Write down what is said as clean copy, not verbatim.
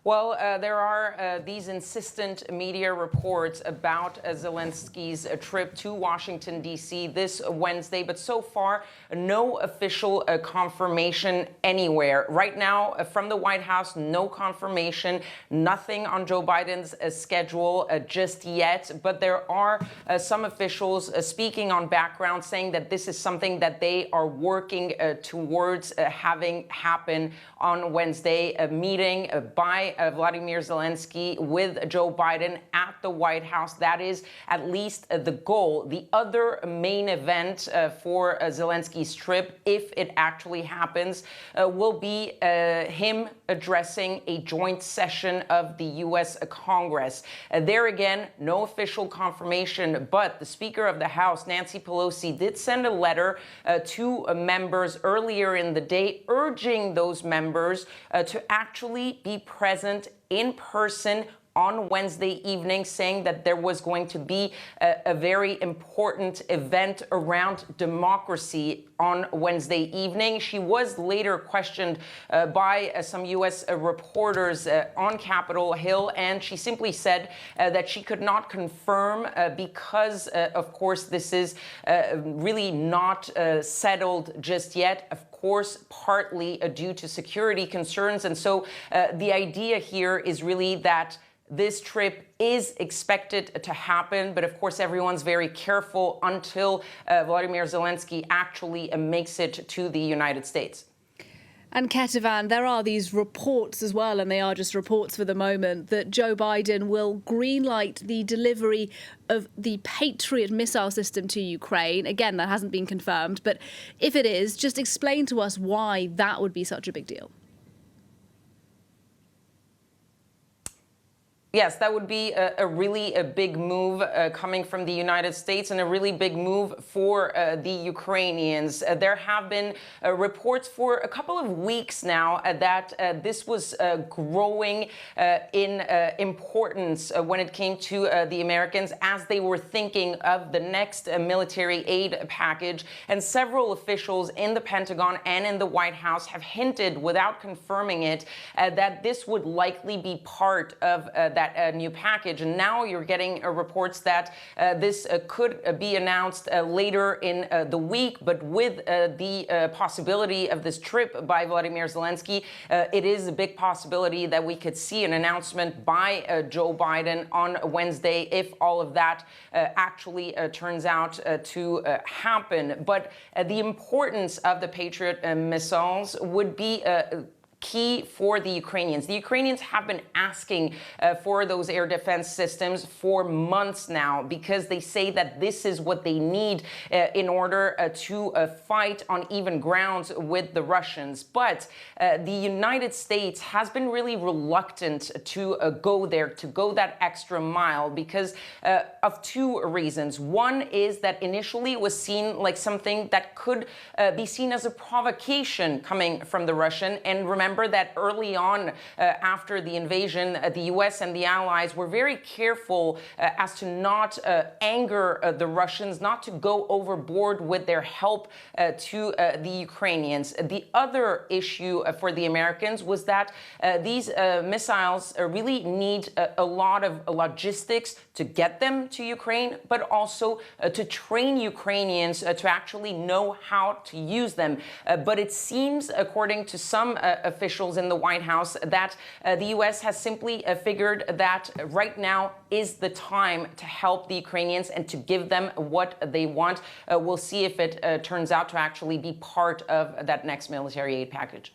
Well, there are these insistent media reports about Zelensky's trip to Washington, D.C. this Wednesday, but so far, no official confirmation anywhere. Right now, from the White House, no confirmation, nothing on Joe Biden's schedule just yet, but there are some officials speaking on background saying that this is something that they are working towards having happen on Wednesday, a meeting by Volodymyr Zelensky with Joe Biden at the White House. That is at least the goal. The other main event for Zelensky's trip, if it actually happens, will be him addressing a joint session of the U.S. Congress. There again, no official confirmation, but the Speaker of the House, Nancy Pelosi, did send a letter to members earlier in the day urging those members to actually be present in person on Wednesday evening, saying that there was going to be a very important event around democracy on Wednesday evening. She was later questioned by some U.S. reporters on Capitol Hill, and she simply said that she could not confirm because, of course, this is really not settled just yet. Of course, partly due to security concerns. And so the idea here is really that this trip is expected to happen, but of course everyone's very careful until Volodymyr Zelensky actually makes it to the United States. And Ketivan, there are these reports as well, and they are just reports for the moment, that Joe Biden will greenlight the delivery of the Patriot missile system to Ukraine. Again, that hasn't been confirmed, but if it is, just explain to us why that would be such a big deal. Yes, that would be a really big move coming from the United States, and a really big move for the Ukrainians. There have been reports for a couple of weeks now that this was growing in importance when it came to the Americans as they were thinking of the next military aid package. And several officials in the Pentagon and in the White House have hinted, without confirming it, that this would likely be part of that new package. And now you're getting reports that this could be announced later in the week. But with the possibility of this trip by Volodymyr Zelensky, it is a big possibility that we could see an announcement by Joe Biden on Wednesday if all of that actually turns out to happen. But the importance of the Patriot missiles would be key for the Ukrainians. The Ukrainians have been asking for those air defense systems for months now, because they say that this is what they need in order to fight on even grounds with the Russians. But the United States has been really reluctant to go there, to go that extra mile, because of two reasons. One is that initially it was seen like something that could be seen as a provocation coming from the Russian. And remember that early on, after the invasion, the U.S. and the allies were very careful as to not anger the Russians, not to go overboard with their help to the Ukrainians. The other issue for the Americans was that these missiles really need a lot of logistics to get them to Ukraine, but also to train Ukrainians to actually know how to use them. But it seems, according to some officials in the White House, that the U.S. has simply figured that right now is the time to help the Ukrainians and to give them what they want. We'll see if it turns out to actually be part of that next military aid package.